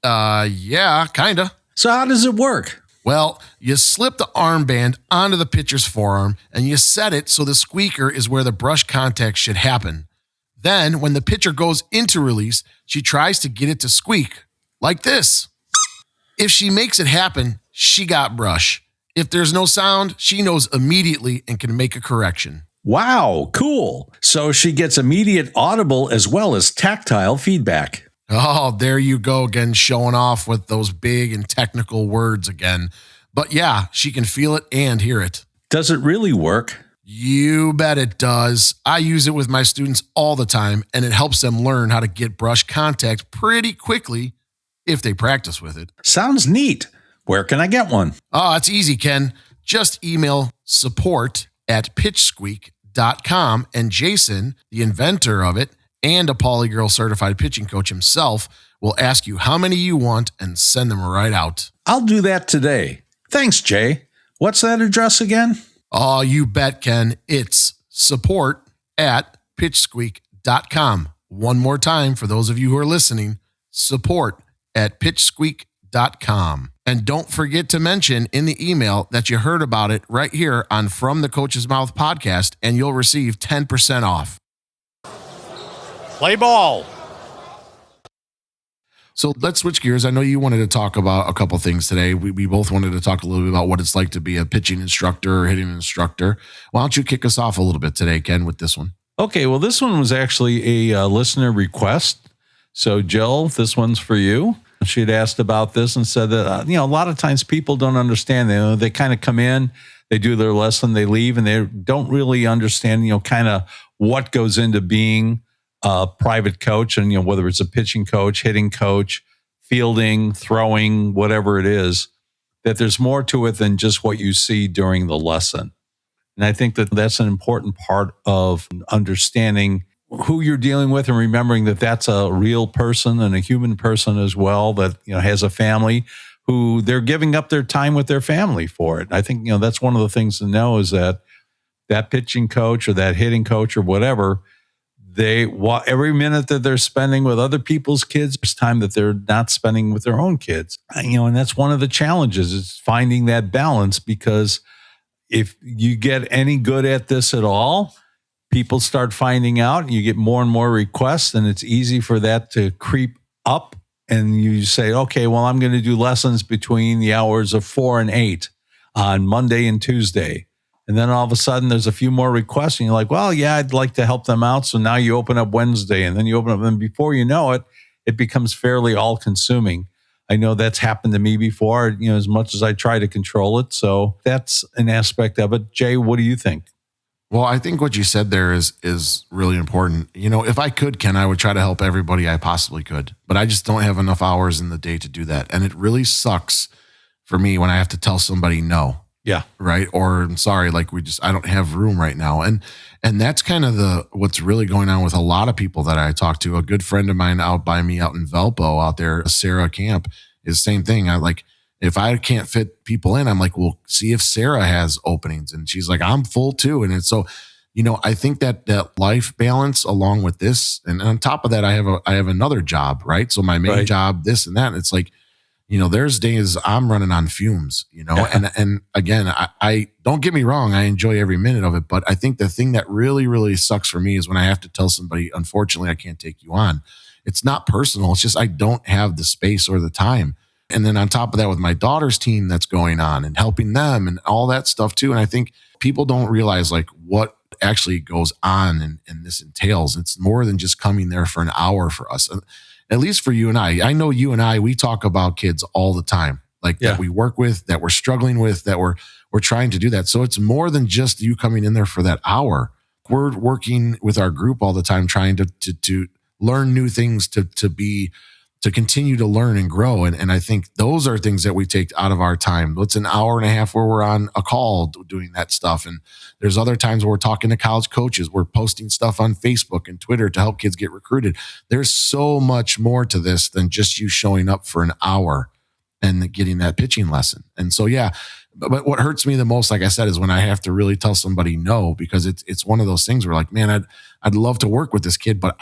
Yeah, kinda. So how does it work? Well, you slip the armband onto the pitcher's forearm and you set it so the squeaker is where the brush contact should happen. Then, when the pitcher goes into release, she tries to get it to squeak, like this. If she makes it happen, she got brush. If there's no sound, she knows immediately and can make a correction. Wow, cool. So she gets immediate audible as well as tactile feedback. Oh, there you go again, showing off with those big and technical words again. But yeah, she can feel it and hear it. Does it really work? You bet it does. I use it with my students all the time, and it helps them learn how to get brush contact pretty quickly if they practice with it. Sounds neat. Where can I get one? Oh, it's easy, Ken. Just email support@pitchsqueak.com, and Jason, the inventor of it, and a Polygirl certified pitching coach himself will ask you how many you want and send them right out. I'll do that today. Thanks, Jay. What's that address again? Oh, you bet, Ken. It's support@pitchsqueak.com. One more time for those of you who are listening, support@pitchsqueak.com. And don't forget to mention in the email that you heard about it right here on From the Coach's Mouth podcast, and you'll receive 10% off. Play ball. So let's switch gears. I know you wanted to talk about a couple things today. We both wanted to talk a little bit about what it's like to be a pitching instructor or hitting instructor. Why don't you kick us off a little bit today, Ken, with this one? Okay, well, this one was actually a listener request. So, Jill, this one's for you. She had asked about this and said that, a lot of times people don't understand. They kind of come in, they do their lesson, they leave, and they don't really understand, kind of what goes into being a private coach, and whether it's a pitching coach, hitting coach, fielding, throwing, whatever it is, that there's more to it than just what you see during the lesson. And I think that that's an important part of understanding who you're dealing with and remembering that that's a real person and a human person as well that has a family who they're giving up their time with their family for it. I think that's one of the things to know is that pitching coach or that hitting coach or whatever, every minute that they're spending with other people's kids, there's time that they're not spending with their own kids. And that's one of the challenges is finding that balance, because if you get any good at this at all, people start finding out and you get more and more requests, and it's easy for that to creep up. And you say, okay, well, I'm going to do lessons between the hours of 4 and 8 on Monday and Tuesday. And then all of a sudden there's a few more requests and you're like, well, yeah, I'd like to help them out. So now you open up Wednesday, and then you open up, and before you know it, it becomes fairly all consuming. I know that's happened to me before, as much as I try to control it. So that's an aspect of it. Jay, what do you think? Well, I think what you said there is really important. If I could, Ken, I would try to help everybody I possibly could, but I just don't have enough hours in the day to do that. And it really sucks for me when I have to tell somebody no. Yeah. Right. Or I'm sorry, I don't have room right now. And that's kind of what's really going on with a lot of people that I talk to. A good friend of mine out by me out in Valpo out there, Sarah Camp, is the same thing. if I can't fit people in, I'm like, well, see if Sarah has openings. And she's like, I'm full too. And it's so, I think that life balance along with this, and on top of that, I have another job, right? So my main job, this and that, it's like, there's days I'm running on fumes, and again, I don't get me wrong. I enjoy every minute of it, but I think the thing that really, really sucks for me is when I have to tell somebody, unfortunately, I can't take you on. It's not personal. It's just, I don't have the space or the time. And then on top of that, with my daughter's team that's going on and helping them and all that stuff too. And I think people don't realize like what actually goes on and this entails. It's more than just coming there for an hour for us. At least for you and I know you and I, we talk about kids all the time, like that we work with, that we're struggling with, that we're trying to do that. So it's more than just you coming in there for that hour. We're working with our group all the time, trying to learn new things, to continue to learn and grow. And I think those are things that we take out of our time. It's an hour and a half where we're on a call doing that stuff. And there's other times where we're talking to college coaches. We're posting stuff on Facebook and Twitter to help kids get recruited. There's so much more to this than just you showing up for an hour and getting that pitching lesson. And so, but what hurts me the most, like I said, is when I have to really tell somebody no, because it's one of those things where like, man, I'd love to work with this kid, but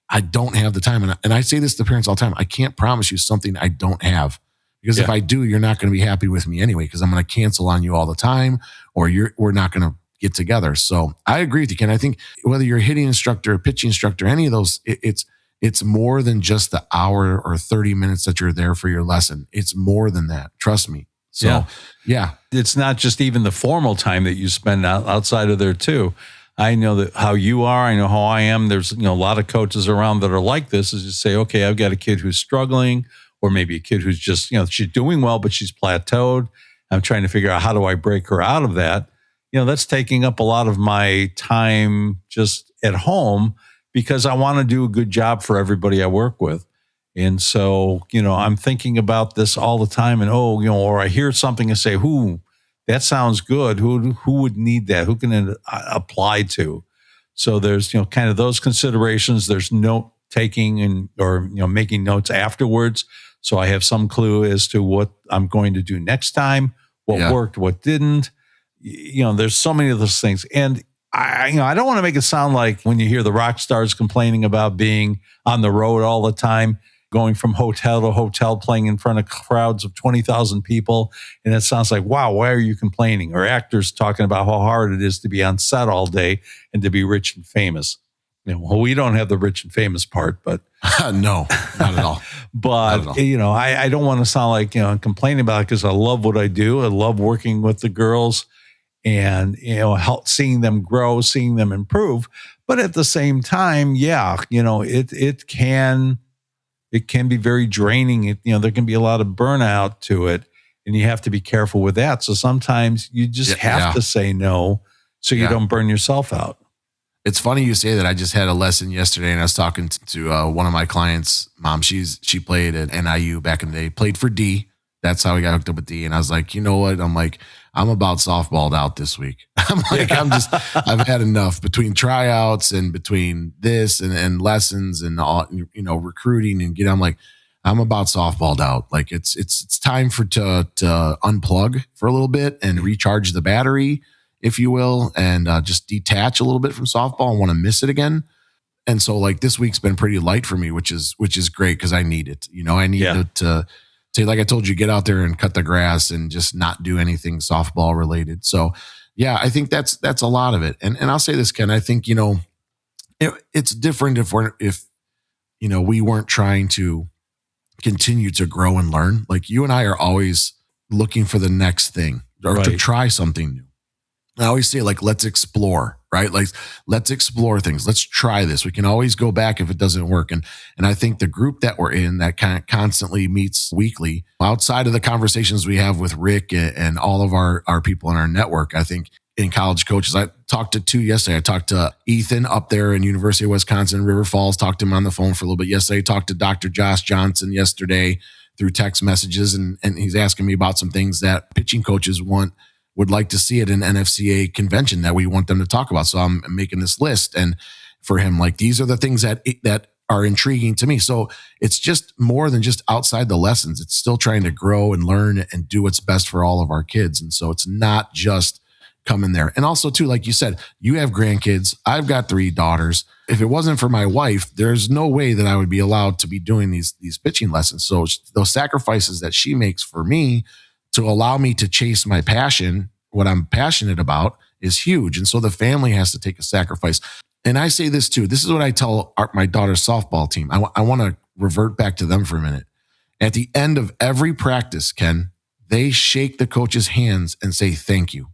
I don't have the time. And I say this to parents all the time. I can't promise you something I don't have, because if I do, you're not going to be happy with me anyway, because I'm going to cancel on you all the time, or we're not going to get together. So I agree with you, Ken. I think whether you're a hitting instructor, a pitching instructor, any of those, it's more than just the hour or 30 minutes that you're there for your lesson. It's more than that. Trust me. So yeah. It's not just even the formal time that you spend outside of there too. I know that how you are. I know how I am. There's a lot of coaches around that are like this. Is just say, okay, I've got a kid who's struggling, or maybe a kid who's just she's doing well, but she's plateaued. I'm trying to figure out how do I break her out of that. That's taking up a lot of my time just at home, because I want to do a good job for everybody I work with. And so I'm thinking about this all the time, and or I hear something and say, that sounds good. Who would need that? Who can it apply to? So there's, kind of those considerations. There's note taking or making notes afterwards. So I have some clue as to what I'm going to do next time, what worked, what didn't. There's so many of those things. And I don't want to make it sound like when you hear the rock stars complaining about being on the road all the time, going from hotel to hotel, playing in front of crowds of 20,000 people. And it sounds like, wow, why are you complaining? Or actors talking about how hard it is to be on set all day and to be rich and famous. Well, we don't have the rich and famous part, but no, not at all. But, I don't want to sound like, I'm complaining about it, because I love what I do. I love working with the girls and, help seeing them grow, seeing them improve. But at the same time, it can be very draining. There can be a lot of burnout to it, and you have to be careful with that. So sometimes you just have to say no, so you don't burn yourself out. It's funny you say that. I just had a lesson yesterday, and I was talking to one of my clients' mom. She played at NIU back in the day, played for D. That's how we got hooked up with D. And I was like, you know what? I'm about softballed out this week. I've had enough between tryouts and between this and lessons and all, recruiting and I'm about softballed out. Like it's time to unplug for a little bit and recharge the battery, if you will, and just detach a little bit from softball and want to miss it again. And so like this week's been pretty light for me, which is great, because I need it. I need to like I told you, get out there and cut the grass and just not do anything softball related. So yeah, I think that's a lot of it. And I'll say this, Ken, I think, it's different if we weren't trying to continue to grow and learn. Like you and I are always looking for the next thing or to try something new. I always say, like, let's explore, right? Like, let's explore things. Let's try this. We can always go back if it doesn't work. And I think the group that we're in that kind of constantly meets weekly, outside of the conversations we have with Rick and all of our people in our network, I think in college coaches, I talked to two yesterday. I talked to Ethan up there in University of Wisconsin, River Falls, talked to him on the phone for a little bit yesterday. Talked to Dr. Josh Johnson yesterday through text messages. And he's asking me about some things that pitching coaches would like to see at an NFCA convention that we want them to talk about. So I'm making this list, and for him, like, these are the things that are intriguing to me. So it's just more than just outside the lessons. It's still trying to grow and learn and do what's best for all of our kids. And so it's not just come in there. And also too, like you said, you have grandkids. I've got 3 daughters. If it wasn't for my wife, there's no way that I would be allowed to be doing these pitching lessons. So those sacrifices that she makes for me to allow me to chase my passion, what I'm passionate about, is huge. And so the family has to take a sacrifice. And I say this too. This is what I tell my daughter's softball team. I want to revert back to them for a minute. At the end of every practice, Ken, they shake the coach's hands and say thank you.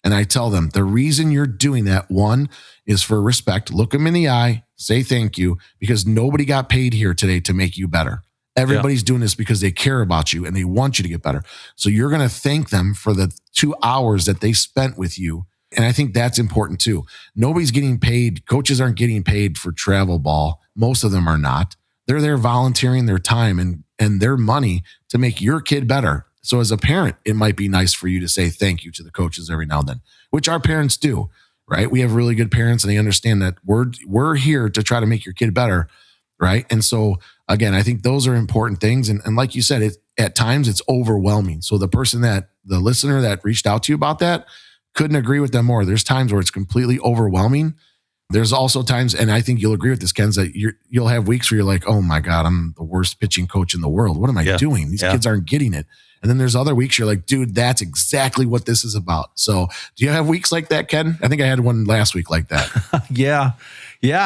And I tell them the reason you're doing that, one, is for respect. Look them in the eye, say thank you, because nobody got paid here today to make you better. Everybody's doing this because they care about you and they want you to get better. So you're going to thank them for the 2 hours that they spent with you. And I think that's important too. Nobody's getting paid. Coaches aren't getting paid for travel ball. Most of them are not. They're there volunteering their time and their money to make your kid better. So as a parent, it might be nice for you to say thank you to the coaches every now and then, which our parents do, right? We have really good parents and they understand that we're here to try to make your kid better, right? And so again, I think those are important things. And like you said, at times it's overwhelming. So the listener that reached out to you about that, couldn't agree with them more. There's times where it's completely overwhelming. There's also times, and I think you'll agree with this, Ken, that you'll have weeks where you're like, oh my God, I'm the worst pitching coach in the world. What am I doing? These kids aren't getting it. And then there's other weeks you're like, dude, that's exactly what this is about. So do you have weeks like that, Ken? I think I had one last week like that. Yeah.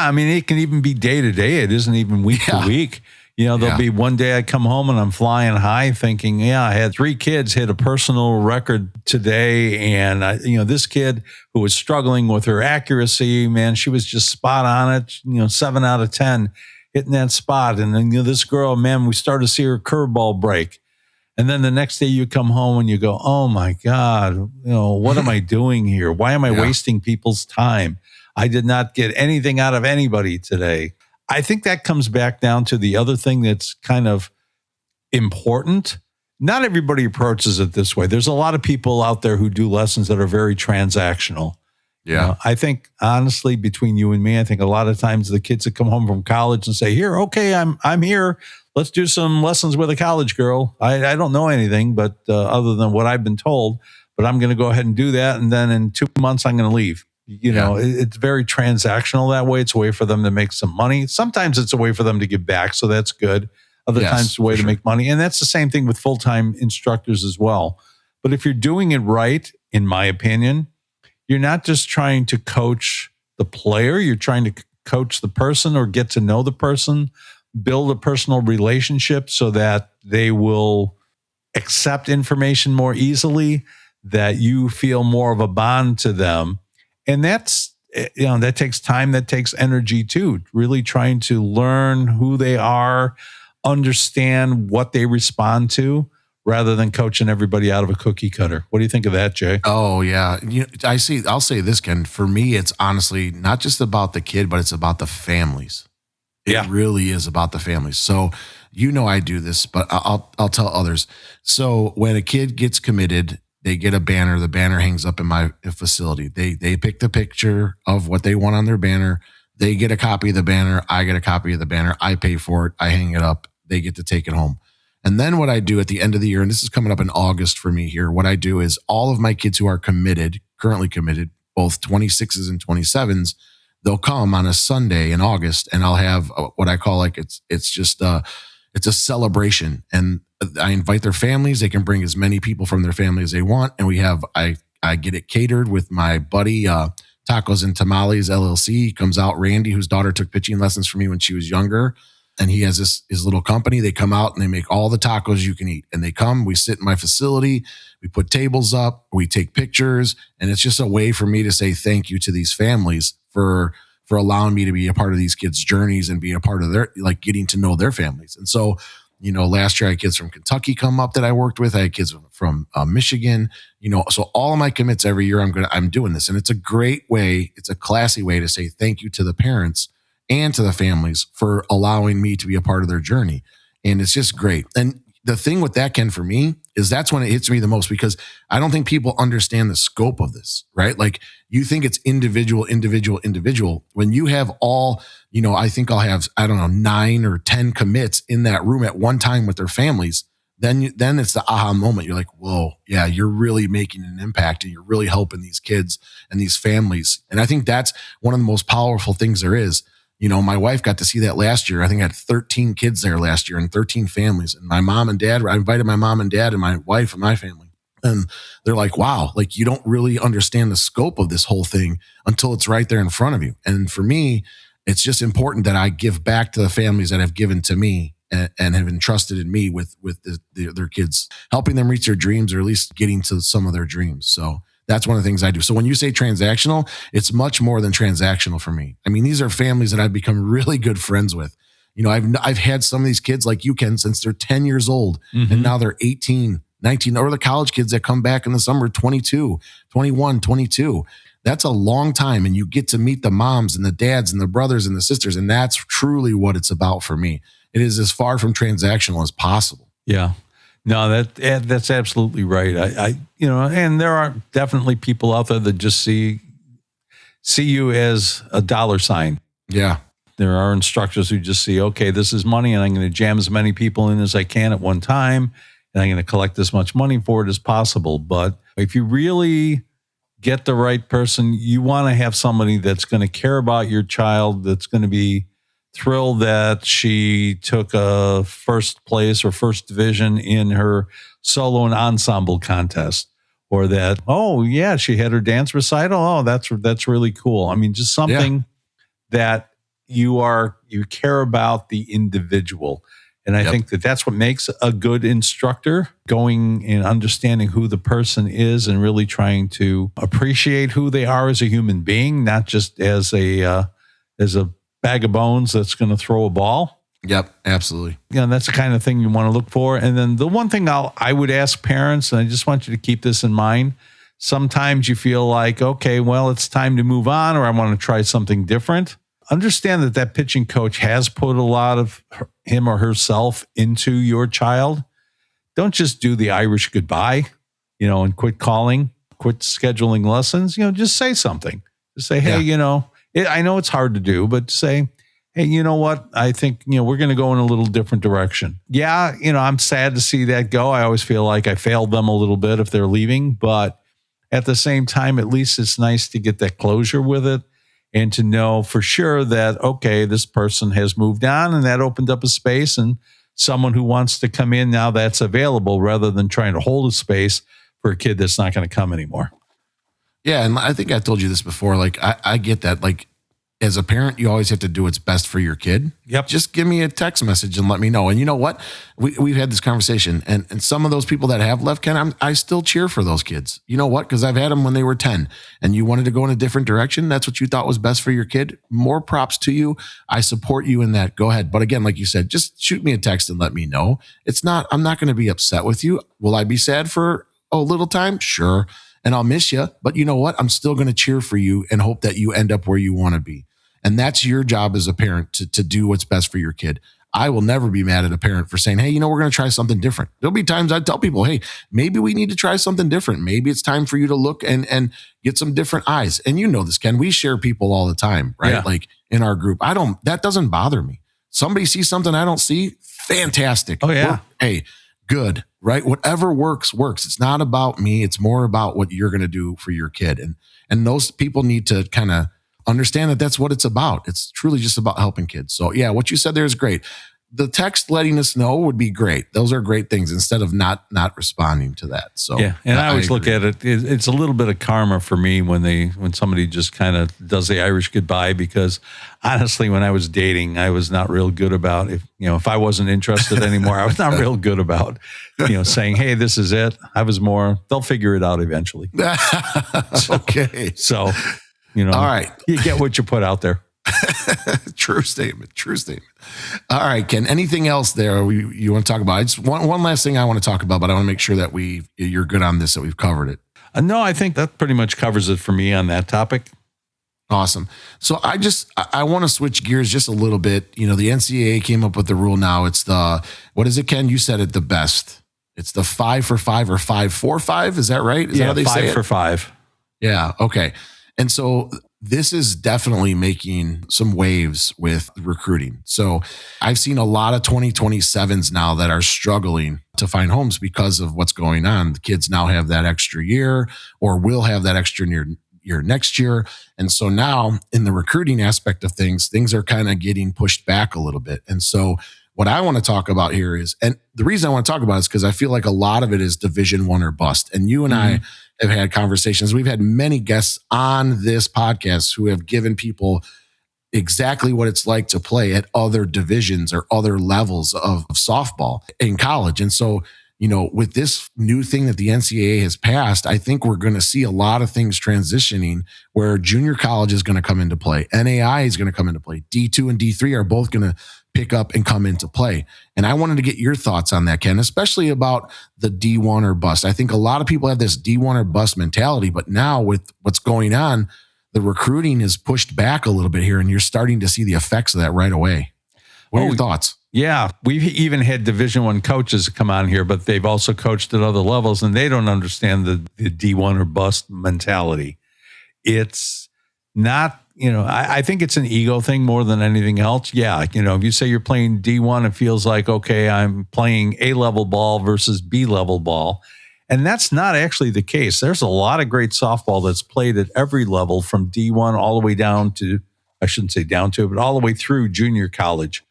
I mean, it can even be day to day. It isn't even week to week. There'll be one day I come home and I'm flying high thinking, I had 3 kids hit a personal record today. And, this kid who was struggling with her accuracy, man, she was just spot on it, 7 out of 10 hitting that spot. And then, this girl, man, we started to see her curveball break. And then the next day you come home and you go, oh my God, what am I doing here? Why am I wasting people's time? I did not get anything out of anybody today. I think that comes back down to the other thing that's kind of important. Not everybody approaches it this way. There's a lot of people out there who do lessons that are very transactional. Yeah. I think honestly, between you and me, I think a lot of times the kids that come home from college and say, here, okay, I'm here. Let's do some lessons with a college girl. I don't know anything, but other than what I've been told, but I'm going to go ahead and do that. And then in 2 months, I'm going to leave. It's very transactional that way. It's a way for them to make some money. Sometimes it's a way for them to give back. So that's good. Other times it's a way to make money. And that's the same thing with full-time instructors as well. But if you're doing it right, in my opinion, you're not just trying to coach the player. You're trying to coach the person or get to know the person, build a personal relationship so that they will accept information more easily, that you feel more of a bond to them. And that takes time, that takes energy too, really trying to learn who they are, understand what they respond to, rather than coaching everybody out of a cookie cutter. What do you think of that, Jay? Oh yeah. I'll say this, Ken, for me, it's honestly not just about the kid, but it's about the families. It really is about the families. So, I do this, but I'll tell others. So when a kid gets committed, they get a banner. The banner hangs up in my facility. They pick the picture of what they want on their banner. They get a copy of the banner. I get a copy of the banner. I pay for it. I hang it up. They get to take it home. And then what I do at the end of the year, and this is coming up in August for me here, what I do is all of my kids who are currently committed, both 26s and 27s, they'll come on a Sunday in August, and I'll have what I call it's a celebration. And I invite their families. They can bring as many people from their family as they want. And I get it catered with my buddy, Tacos and Tamales LLC. He comes out, Randy, whose daughter took pitching lessons from me when she was younger. And he has his little company. They come out and they make all the tacos you can eat. And they come, we sit in my facility, we put tables up, we take pictures. And it's just a way for me to say thank you to these families for allowing me to be a part of these kids' journeys and be a part of their, getting to know their families. And so, last year I had kids from Kentucky come up that I worked with. I had kids from Michigan, so all of my commits every year, I'm doing this. And it's a great way. It's a classy way to say thank you to the parents and to the families for allowing me to be a part of their journey. And it's just great. And the thing with that, Ken, for me, that's when it hits me the most, because I don't think people understand the scope of this, right? Like, you think it's individual. When you have all, I think I'll have, 9 or 10 commits in that room at one time with their families. Then it's the aha moment. You're like, whoa, yeah, you're really making an impact, and you're really helping these kids and these families. And I think that's one of the most powerful things there is. My wife got to see that last year. I think I had 13 kids there last year and 13 families. And my mom and dad, I invited my mom and dad and my wife and my family. And they're like, wow, like, you don't really understand the scope of this whole thing until it's right there in front of you. And for me, it's just important that I give back to the families that have given to me and have entrusted in me with their kids, helping them reach their dreams, or at least getting to some of their dreams. So that's one of the things I do. So when you say transactional, it's much more than transactional for me. I mean, these are families that I've become really good friends with. I've had some of these kids like you, Ken, since they're 10 years old, and now they're 18, 19, or the college kids that come back in the summer, 22, 21, 22. That's a long time. And you get to meet the moms and the dads and the brothers and the sisters. And that's truly what it's about for me. It is as far from transactional as possible. Yeah. No, that's absolutely right. And there are definitely people out there that just see you as a dollar sign. Yeah. There are instructors who just see, okay, this is money, and I'm going to jam as many people in as I can at one time, and I'm going to collect as much money for it as possible. But if you really get the right person, you want to have somebody that's going to care about your child, that's going to be thrilled that she took a first place or first division in her solo and ensemble contest, or that, oh yeah, she had her dance recital. Oh, that's really cool. I mean, just something that you care about the individual. And I think that's what makes a good instructor, going and understanding who the person is and really trying to appreciate who they are as a human being, not just as a bag of bones that's going to throw a ball. Yep, absolutely. That's the kind of thing you want to look for. And then the one thing I would ask parents, and I just want you to keep this in mind, sometimes you feel like, okay, well, it's time to move on, or I want to try something different. Understand that pitching coach has put a lot of him or herself into your child. Don't just do the Irish goodbye, and quit calling, quit scheduling lessons. Just say something. Just say, hey, I know it's hard to do, but say, hey, you know what? I think, we're going to go in a little different direction. Yeah, I'm sad to see that go. I always feel like I failed them a little bit if they're leaving, but at the same time, at least it's nice to get that closure with it and to know for sure that, okay, this person has moved on, and that opened up a space, and someone who wants to come in now, that's available, rather than trying to hold a space for a kid that's not going to come anymore. Yeah, and I think I told you this before. Like, I get that. Like, as a parent, you always have to do what's best for your kid. Yep. Just give me a text message and let me know. And you know what? We've had this conversation, and some of those people that have left, Ken, I still cheer for those kids. You know what? Because I've had them when they were 10, and you wanted to go in a different direction. That's what you thought was best for your kid. More props to you. I support you in that. Go ahead. But again, like you said, just shoot me a text and let me know. I'm not going to be upset with you. Will I be sad for a little time? Sure. And I'll miss you. But you know what? I'm still going to cheer for you and hope that you end up where you want to be. And that's your job as a parent to do what's best for your kid. I will never be mad at a parent for saying, hey, we're going to try something different. There'll be times I tell people, hey, maybe we need to try something different. Maybe it's time for you to look and get some different eyes. And this, Ken, we share people all the time, right? Yeah. Like in our group, that doesn't bother me. Somebody sees something I don't see. Fantastic. Oh yeah. Hey, good, right? Whatever works. It's not about me. It's more about what you're going to do for your kid. And those people need to kind of understand that that's what it's about. It's truly just about helping kids. So yeah, what you said there is great. The text letting us know would be great. Those are great things instead of not responding to that. So yeah, and I always look at it. It's a little bit of karma for me when somebody just kind of does the Irish goodbye, because honestly, when I was dating, I was not real good about if I wasn't interested anymore, I was not real good about saying, hey, this is it. I was more, they'll figure it out eventually. Okay. So all right, you get what you put out there. True statement. All right, Ken, anything else there you want to talk about? It's one last thing I want to talk about, but I want to make sure that you're good on this, that we've covered it. No, I think that pretty much covers it for me on that topic. Awesome. So I want to switch gears just a little bit. The NCAA came up with the rule now. It's what is it, Ken? You said it the best. It's the 5-for-5 or 5-4-5. Is that right? Is that how they say it? 5-for-5. Yeah. Okay. And so this is definitely making some waves with recruiting. So I've seen a lot of 2027s now that are struggling to find homes because of what's going on. The kids now have that extra year or will have that extra year next year. And so now in the recruiting aspect of things are kind of getting pushed back a little bit. And so what I want to talk about here is, and the reason I want to talk about it is because I feel like a lot of it is Division I or bust. And you and I have had conversations. We've had many guests on this podcast who have given people exactly what it's like to play at other divisions or other levels of softball in college. And so, with this new thing that the NCAA has passed, I think we're going to see a lot of things transitioning where junior college is going to come into play. NAI is going to come into play. D2 and D3 are both going to pick up and come into play. And I wanted to get your thoughts on that, Ken, especially about the D1 or bust. I think a lot of people have this D1 or bust mentality, but now with what's going on, the recruiting is pushed back a little bit here, and you're starting to see the effects of that right away. What are your thoughts? Yeah, we've even had Division I coaches come on here, but they've also coached at other levels, and they don't understand the D1 or bust mentality. It's not, I think it's an ego thing more than anything else. Yeah, if you say you're playing D1, it feels like, okay, I'm playing A-level ball versus B-level ball. And that's not actually the case. There's a lot of great softball that's played at every level from D1 all the way down to, I shouldn't say down to, but all the way through junior college.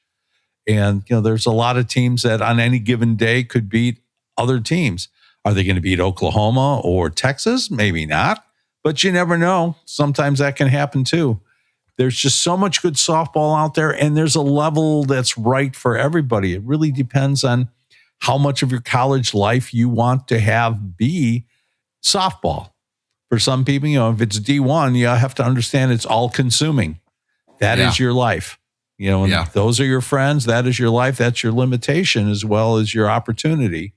And, there's a lot of teams that on any given day could beat other teams. Are they going to beat Oklahoma or Texas? Maybe not, but you never know. Sometimes that can happen too. There's just so much good softball out there, and there's a level that's right for everybody. It really depends on how much of your college life you want to have be softball. For some people, if it's D1, you have to understand it's all consuming. That is your life. Those are your friends. That is your life. That's your limitation as well as your opportunity.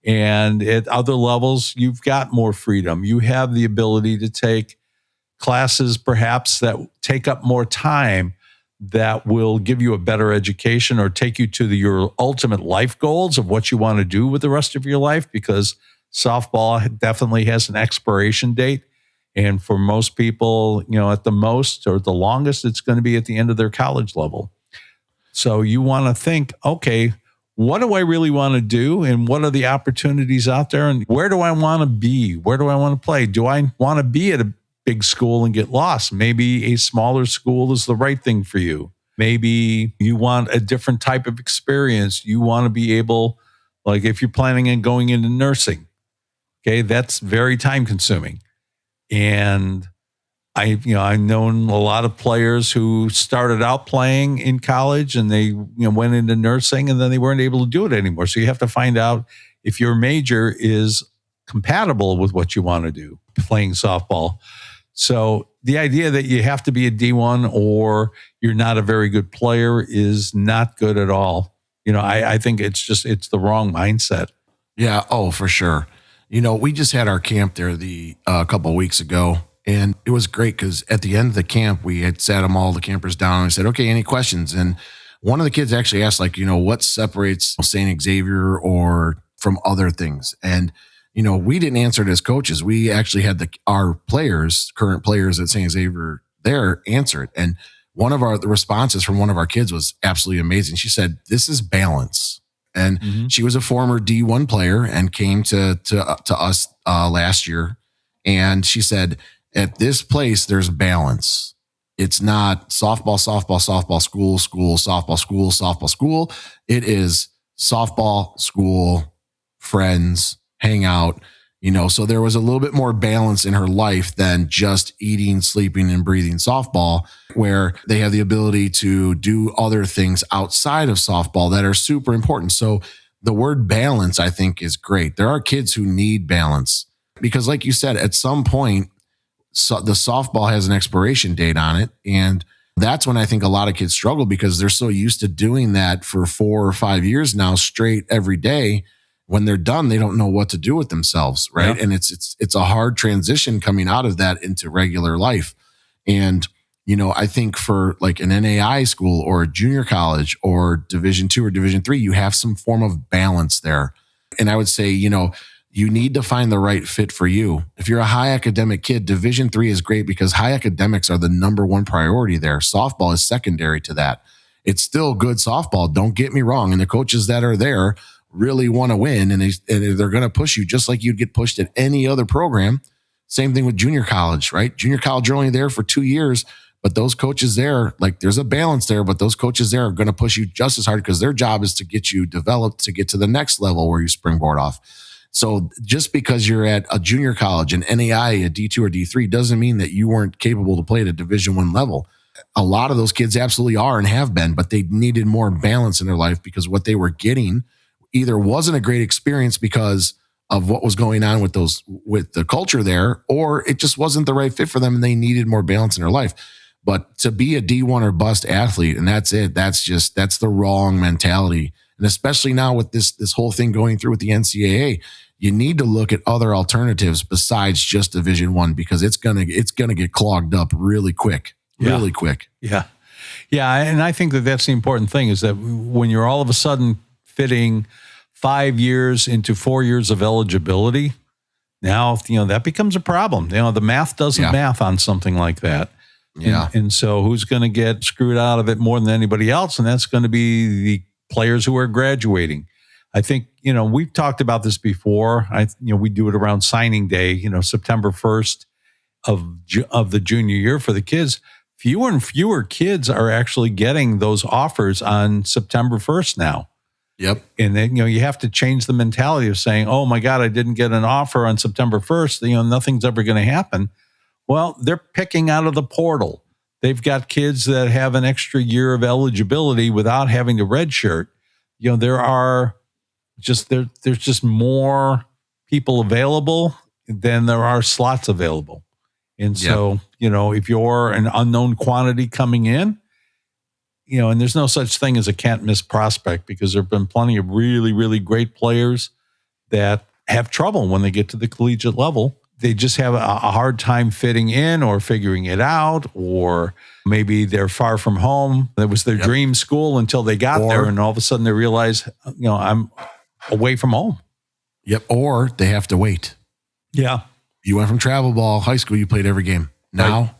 And at other levels, you've got more freedom. You have the ability to take classes perhaps that take up more time that will give you a better education or take you to your ultimate life goals of what you want to do with the rest of your life, because softball definitely has an expiration date. And for most people, at the most or the longest, it's going to be at the end of their college level. So you want to think, okay, what do I really want to do? And what are the opportunities out there? And where do I want to be? Where do I want to play? Do I want to be at a big school and get lost? Maybe a smaller school is the right thing for you. Maybe you want a different type of experience. You want to be able, like if you're planning on going into nursing, okay, that's very time consuming. And I've known a lot of players who started out playing in college and they went into nursing and then they weren't able to do it anymore. So you have to find out if your major is compatible with what you want to do, playing softball. So the idea that you have to be a D1 or you're not a very good player is not good at all. I think it's the wrong mindset. Yeah. Oh, for sure. We just had our camp there a couple of weeks ago, and it was great because at the end of the camp, we had sat all the campers down and said, okay, any questions? And one of the kids actually asked, what separates St. Xavier or from other things? And, we didn't answer it as coaches. We actually had our current players at St. Xavier there answer it. And one of the responses from one of our kids was absolutely amazing. She said, this is balance. And she was a former D1 player and came to us last year. And she said, at this place, there's balance. It's not softball, school, softball, school. It is softball, school, friends, hang out, so there was a little bit more balance in her life than just eating, sleeping, and breathing softball, where they have the ability to do other things outside of softball that are super important. So the word balance, I think, is great. There are kids who need balance because, like you said, at some point, the softball has an expiration date on it. And that's when I think a lot of kids struggle because they're so used to doing that for 4 or 5 years now straight every day. When they're done, they don't know what to do with themselves, right? Yeah. And it's a hard transition coming out of that into regular life. And, I think for like an NAI school or a junior college or Division II or Division III, you have some form of balance there And I would say, you need to find the right fit for you. If you're a high academic kid, Division III is great because high academics are the number one priority there. Softball is secondary to that. It's still good softball. Don't get me wrong. And the coaches that are there really want to win, and they're going to push you just like you'd get pushed at any other program. Same thing with junior college, right? Junior college, you're only there for 2 years, but those coaches there, like there's a balance there, but those coaches there are going to push you just as hard because their job is to get you developed to get to the next level where you springboard off. So just because you're at a junior college, an NAI, a D2 or D3 doesn't mean that you weren't capable to play at a Division I level. A lot of those kids absolutely are and have been, but they needed more balance in their life because what they were getting either wasn't a great experience because of what was going on with the culture there, or it just wasn't the right fit for them and they needed more balance in their life. But to be a D1 or bust athlete, and that's it, that's the wrong mentality. And especially now with this whole thing going through with the NCAA, you need to look at other alternatives besides just Division I because it's gonna get clogged up really quick. Really quick. Yeah. Yeah. And I think that's the important thing is that when you're all of a sudden fitting 5 years into 4 years of eligibility, now, that becomes a problem. The math doesn't math on something like that. Yeah. And so who's going to get screwed out of it more than anybody else? And that's going to be the players who are graduating. I think, we've talked about this before. We do it around signing day, September 1st of the junior year for the kids. Fewer and fewer kids are actually getting those offers on September 1st now. Yep. And then, you have to change the mentality of saying, oh my God, I didn't get an offer on September 1st. Nothing's ever going to happen. Well, they're picking out of the portal. They've got kids that have an extra year of eligibility without having to redshirt. There's just more people available than there are slots available. And so, if you're an unknown quantity coming in, and there's no such thing as a can't miss prospect because there have been plenty of really, really great players that have trouble when they get to the collegiate level. They just have a hard time fitting in or figuring it out, or maybe they're far from home. That was their dream school until they got there. And all of a sudden they realize, I'm away from home. Yep. Or they have to wait. Yeah. You went from travel ball, high school, you played every game. Now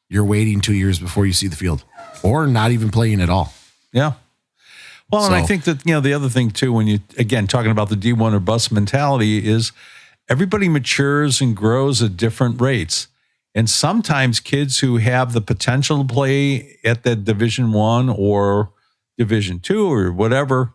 you're waiting 2 years before you see the field or not even playing at all. Yeah. Well, and I think that, the other thing too, when you, again, talking about the D1 or bust mentality is everybody matures and grows at different rates. And sometimes kids who have the potential to play at that Division I or Division II or whatever,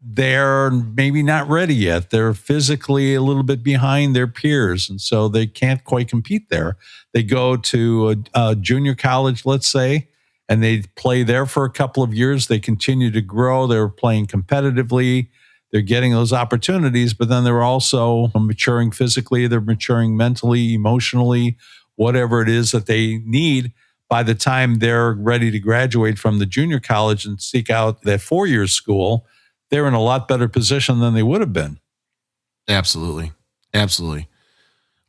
they're maybe not ready yet. They're physically a little bit behind their peers, and so they can't quite compete there. They go to a junior college, let's say, and they play there for a couple of years. They continue to grow. They're playing competitively. They're getting those opportunities, but then they're also maturing physically. They're maturing mentally, emotionally, whatever it is that they need. By the time they're ready to graduate from the junior college and seek out that 4-year school, they're in a lot better position than they would have been. Absolutely. Absolutely.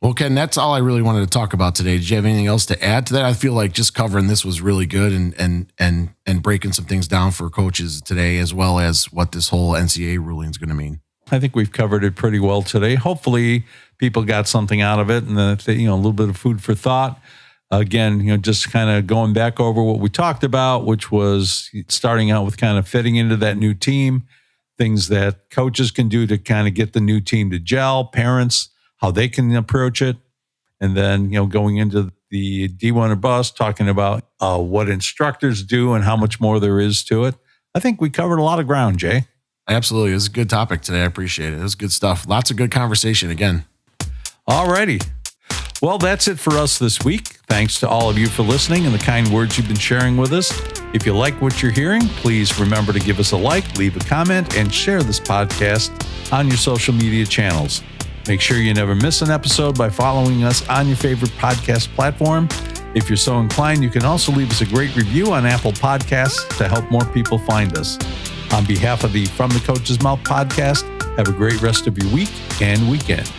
Well, Ken, that's all I really wanted to talk about today. Did you have anything else to add to that? I feel like just covering this was really good and breaking some things down for coaches today, as well as what this whole NCAA ruling is going to mean. I think we've covered it pretty well today. Hopefully people got something out of it and that, a little bit of food for thought. Again, just kind of going back over what we talked about, which was starting out with kind of fitting into that new team, things that coaches can do to kind of get the new team to gel, parents, how they can approach it. And then, going into the D1 or bust, talking about what instructors do and how much more there is to it. I think we covered a lot of ground, Jay. Absolutely. It was a good topic today. I appreciate it. It was good stuff. Lots of good conversation again. All righty. Well, that's it for us this week. Thanks to all of you for listening and the kind words you've been sharing with us. If you like what you're hearing, please remember to give us a like, leave a comment, and share this podcast on your social media channels. Make sure you never miss an episode by following us on your favorite podcast platform. If you're so inclined, you can also leave us a great review on Apple Podcasts to help more people find us. On behalf of the From the Coach's Mouth podcast, have a great rest of your week and weekend.